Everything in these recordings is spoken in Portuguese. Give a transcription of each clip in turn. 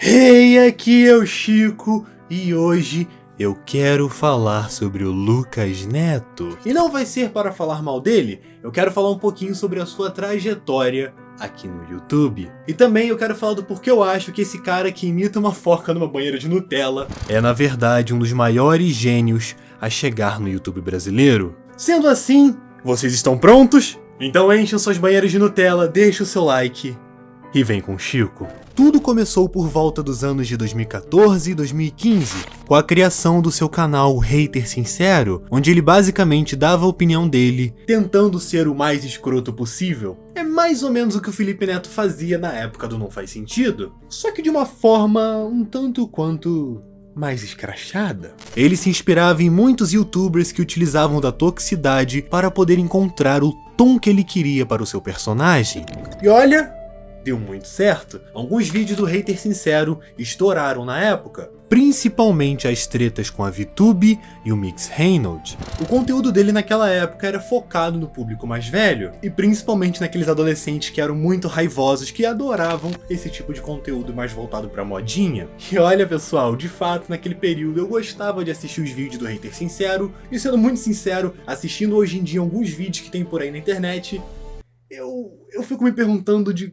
Hey, aqui é o Chico e hoje eu quero falar sobre o Lucas Neto. E não vai ser para falar mal dele, eu quero falar um pouquinho sobre a sua trajetória aqui no YouTube. E também eu quero falar do porquê eu acho que esse cara que imita uma foca numa banheira de Nutella é na verdade um dos maiores gênios a chegar no YouTube brasileiro. Sendo assim, vocês estão prontos? Então enchem suas banheiras de Nutella, deixa o seu like e vem com o Chico. Tudo começou por volta dos anos de 2014 e 2015, com a criação do seu canal Hater Sincero, onde ele basicamente dava a opinião dele, tentando ser o mais escroto possível. É mais ou menos o que o Felipe Neto fazia na época do Não Faz Sentido, só que de uma forma um tanto quanto mais escrachada. Ele se inspirava em muitos youtubers que utilizavam da toxicidade para poder encontrar o tom que ele queria para o seu personagem. E olha, deu muito certo. Alguns vídeos do Hater Sincero estouraram na época, principalmente as tretas com a VTube e o Mix Reynolds. O conteúdo dele naquela época era focado no público mais velho, e principalmente naqueles adolescentes que eram muito raivosos, que adoravam esse tipo de conteúdo mais voltado pra modinha. E olha pessoal, de fato naquele período eu gostava de assistir os vídeos do Hater Sincero, e sendo muito sincero, assistindo hoje em dia alguns vídeos que tem por aí na internet, eu fico me perguntando de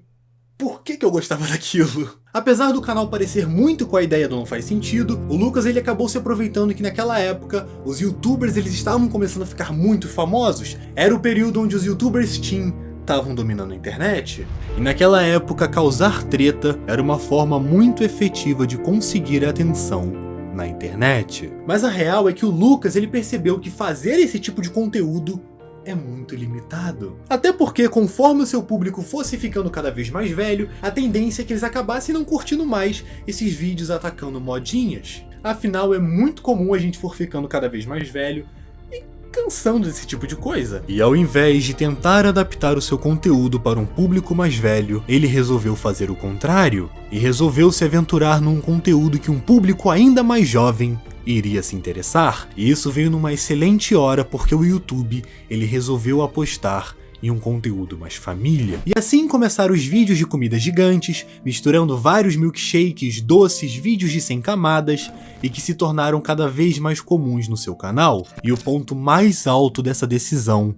por que eu gostava daquilo? Apesar do canal parecer muito com a ideia do Não Faz Sentido, o Lucas ele acabou se aproveitando que naquela época os youtubers eles estavam começando a ficar muito famosos. Era o período onde os youtubers teen estavam dominando a internet. E naquela época causar treta era uma forma muito efetiva de conseguir a atenção na internet. Mas a real é que o Lucas ele percebeu que fazer esse tipo de conteúdo é muito limitado. Até porque, conforme o seu público fosse ficando cada vez mais velho, a tendência é que eles acabassem não curtindo mais esses vídeos atacando modinhas. Afinal, é muito comum a gente for ficando cada vez mais velho e cansando desse tipo de coisa. E ao invés de tentar adaptar o seu conteúdo para um público mais velho, ele resolveu fazer o contrário e resolveu se aventurar num conteúdo que um público ainda mais jovem iria se interessar. E isso veio numa excelente hora porque o YouTube ele resolveu apostar em um conteúdo mais família. E assim começaram os vídeos de comidas gigantes, misturando vários milkshakes, doces, vídeos de 100 camadas e que se tornaram cada vez mais comuns no seu canal. E o ponto mais alto dessa decisão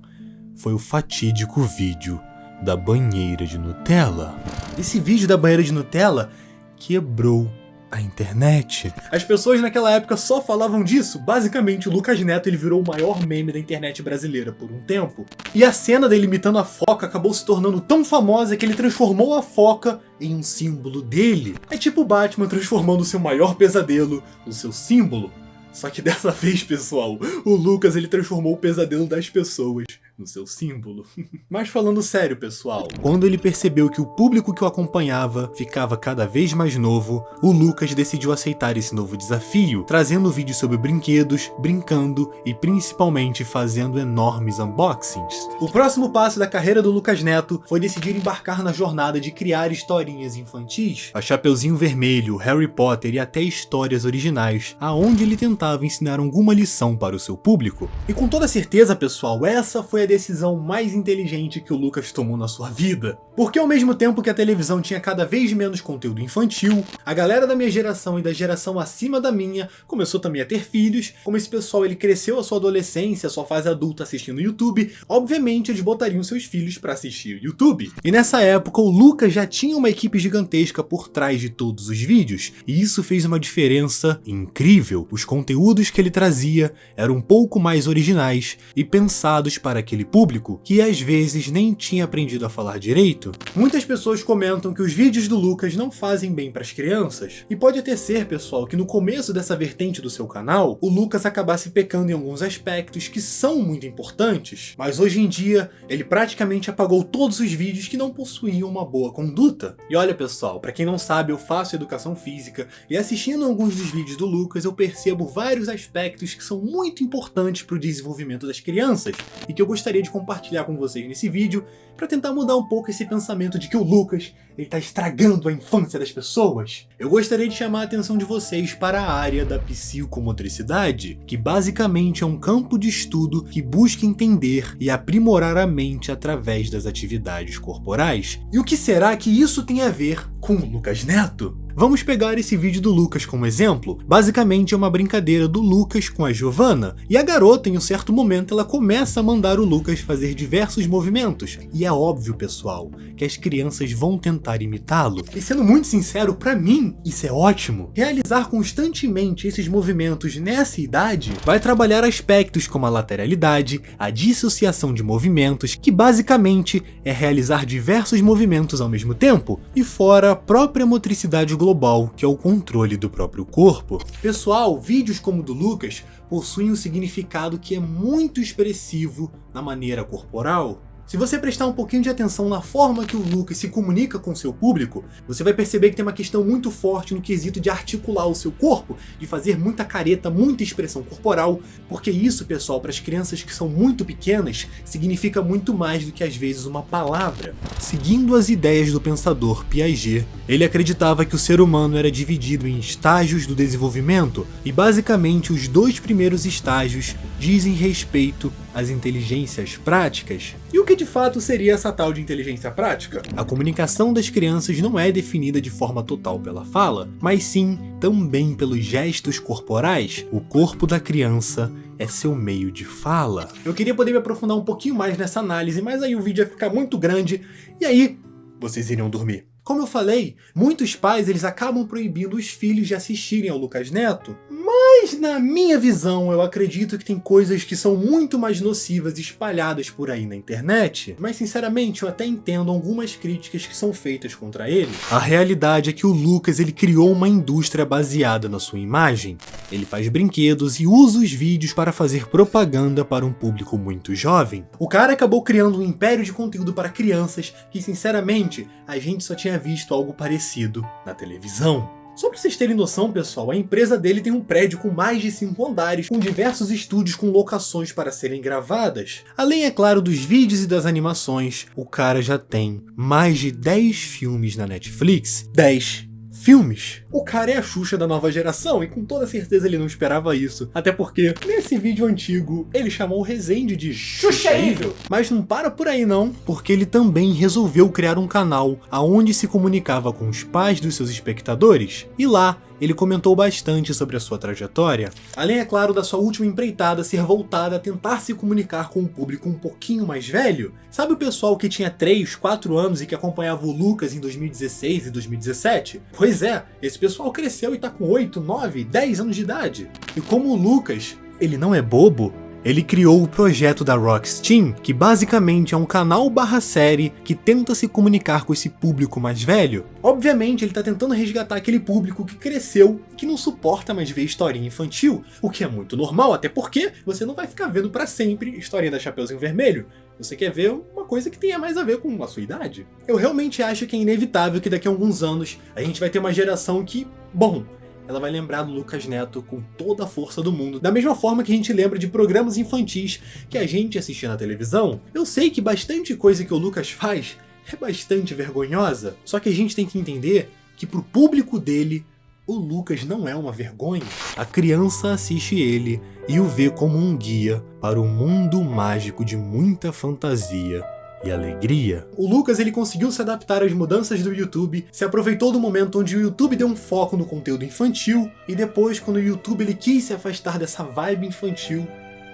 foi o fatídico vídeo da banheira de Nutella. Esse vídeo da banheira de Nutella quebrou a internet. As pessoas naquela época só falavam disso. Basicamente, o Lucas Neto ele virou o maior meme da internet brasileira por um tempo. E a cena dele imitando a foca acabou se tornando tão famosa que ele transformou a foca em um símbolo dele. É tipo o Batman transformando o seu maior pesadelo no seu símbolo. Só que dessa vez, pessoal, o Lucas ele transformou o pesadelo das pessoas no seu símbolo. Mas falando sério, pessoal, quando ele percebeu que o público que o acompanhava ficava cada vez mais novo, o Lucas decidiu aceitar esse novo desafio, trazendo vídeos sobre brinquedos, brincando e principalmente fazendo enormes unboxings. O próximo passo da carreira do Lucas Neto foi decidir embarcar na jornada de criar historinhas infantis, a Chapeuzinho Vermelho, Harry Potter e até histórias originais, aonde ele tentava ensinar alguma lição para o seu público. E com toda certeza, pessoal, essa foi a decisão mais inteligente que o Lucas tomou na sua vida. Porque ao mesmo tempo que a televisão tinha cada vez menos conteúdo infantil, a galera da minha geração e da geração acima da minha começou também a ter filhos. Como esse pessoal ele cresceu a sua adolescência, a sua fase adulta assistindo YouTube, obviamente eles botariam seus filhos para assistir o YouTube. E nessa época o Lucas já tinha uma equipe gigantesca por trás de todos os vídeos, e isso fez uma diferença incrível. Os conteúdos que ele trazia eram um pouco mais originais e pensados para aquele público que às vezes nem tinha aprendido a falar direito. Muitas pessoas comentam que os vídeos do Lucas não fazem bem para as crianças, e pode até ser, pessoal, que no começo dessa vertente do seu canal, o Lucas acabasse pecando em alguns aspectos que são muito importantes, mas hoje em dia ele praticamente apagou todos os vídeos que não possuíam uma boa conduta. E olha pessoal, para quem não sabe, eu faço educação física, e assistindo alguns dos vídeos do Lucas eu percebo vários aspectos que são muito importantes para o desenvolvimento das crianças, e que eu gostaria de compartilhar com vocês nesse vídeo, para tentar mudar um pouco esse pensamento de que o Lucas ele tá estragando a infância das pessoas. Eu gostaria de chamar a atenção de vocês para a área da psicomotricidade, que basicamente é um campo de estudo que busca entender e aprimorar a mente através das atividades corporais. E o que será que isso tem a ver com o Lucas Neto? Vamos pegar esse vídeo do Lucas como exemplo. Basicamente é uma brincadeira do Lucas com a Giovanna, e a garota em um certo momento ela começa a mandar o Lucas fazer diversos movimentos. E é óbvio, pessoal, que as crianças vão tentar imitá-lo. E sendo muito sincero, pra mim, isso é ótimo. Realizar constantemente esses movimentos nessa idade vai trabalhar aspectos como a lateralidade, a dissociação de movimentos, que basicamente é realizar diversos movimentos ao mesmo tempo, e fora a própria motricidade global, que é o controle do próprio corpo. Pessoal, vídeos como o do Lucas possuem um significado que é muito expressivo na maneira corporal. Se você prestar um pouquinho de atenção na forma que o Lucas se comunica com seu público, você vai perceber que tem uma questão muito forte no quesito de articular o seu corpo, de fazer muita careta, muita expressão corporal, porque isso, pessoal, para as crianças que são muito pequenas, significa muito mais do que às vezes uma palavra. Seguindo as ideias do pensador Piaget, ele acreditava que o ser humano era dividido em estágios do desenvolvimento, e basicamente os 2 primeiros estágios dizem respeito às inteligências práticas. E o que de fato seria essa tal de inteligência prática? A comunicação das crianças não é definida de forma total pela fala, mas sim também pelos gestos corporais. O corpo da criança é seu meio de fala. Eu queria poder me aprofundar um pouquinho mais nessa análise, mas aí o vídeo ia ficar muito grande e aí vocês iriam dormir. Como eu falei, muitos pais eles acabam proibindo os filhos de assistirem ao Lucas Neto, mas na minha visão eu acredito que tem coisas que são muito mais nocivas espalhadas por aí na internet, mas sinceramente eu até entendo algumas críticas que são feitas contra ele. A realidade é que o Lucas ele criou uma indústria baseada na sua imagem. Ele faz brinquedos e usa os vídeos para fazer propaganda para um público muito jovem. O cara acabou criando um império de conteúdo para crianças que sinceramente a gente só tinha visto algo parecido na televisão. Só pra vocês terem noção, pessoal, a empresa dele tem um prédio com mais de 5 andares, com diversos estúdios com locações para serem gravadas. Além, é claro, dos vídeos e das animações, o cara já tem mais de 10 filmes na Netflix. 10 filmes. O cara é a Xuxa da nova geração e com toda certeza ele não esperava isso. Até porque, nesse vídeo antigo, ele chamou o Rezende de Xuxaível. Mas não para por aí não, porque ele também resolveu criar um canal aonde se comunicava com os pais dos seus espectadores. E lá, ele comentou bastante sobre a sua trajetória. Além, é claro, da sua última empreitada ser voltada a tentar se comunicar com um público um pouquinho mais velho. Sabe o pessoal que tinha 3, 4 anos e que acompanhava o Lucas em 2016 e 2017? Pois é, esse pessoal cresceu e tá com 8, 9, 10 anos de idade. E como o Lucas, ele não é bobo, ele criou o projeto da Rocksteam, que basicamente é um canal /série que tenta se comunicar com esse público mais velho. Obviamente ele tá tentando resgatar aquele público que cresceu e que não suporta mais ver historinha infantil, o que é muito normal, até porque você não vai ficar vendo pra sempre historinha da Chapeuzinho Vermelho. Você quer ver uma coisa que tenha mais a ver com a sua idade. Eu realmente acho que é inevitável que daqui a alguns anos a gente vai ter uma geração que, bom, ela vai lembrar do Lucas Neto com toda a força do mundo. Da mesma forma que a gente lembra de programas infantis que a gente assistia na televisão. Eu sei que bastante coisa que o Lucas faz é bastante vergonhosa, só que a gente tem que entender que pro público dele, o Lucas não é uma vergonha. A criança assiste ele e o vê como um guia para um mundo mágico de muita fantasia e alegria. O Lucas ele conseguiu se adaptar às mudanças do YouTube, se aproveitou do momento onde o YouTube deu um foco no conteúdo infantil, e depois, quando o YouTube ele quis se afastar dessa vibe infantil,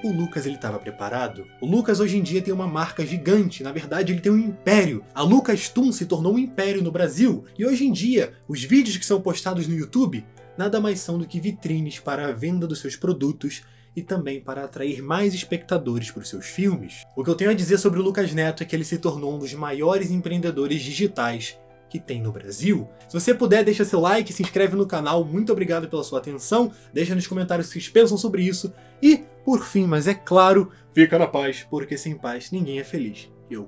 o Lucas ele estava preparado. O Lucas hoje em dia tem uma marca gigante, na verdade ele tem um império. A Lucastum se tornou um império no Brasil, e hoje em dia, os vídeos que são postados no YouTube nada mais são do que vitrines para a venda dos seus produtos e também para atrair mais espectadores para os seus filmes. O que eu tenho a dizer sobre o Lucas Neto é que ele se tornou um dos maiores empreendedores digitais que tem no Brasil. Se você puder, deixa seu like, se inscreve no canal, muito obrigado pela sua atenção, deixa nos comentários o que vocês pensam sobre isso, e, por fim, mas é claro, fica na paz, porque sem paz ninguém é feliz. Eu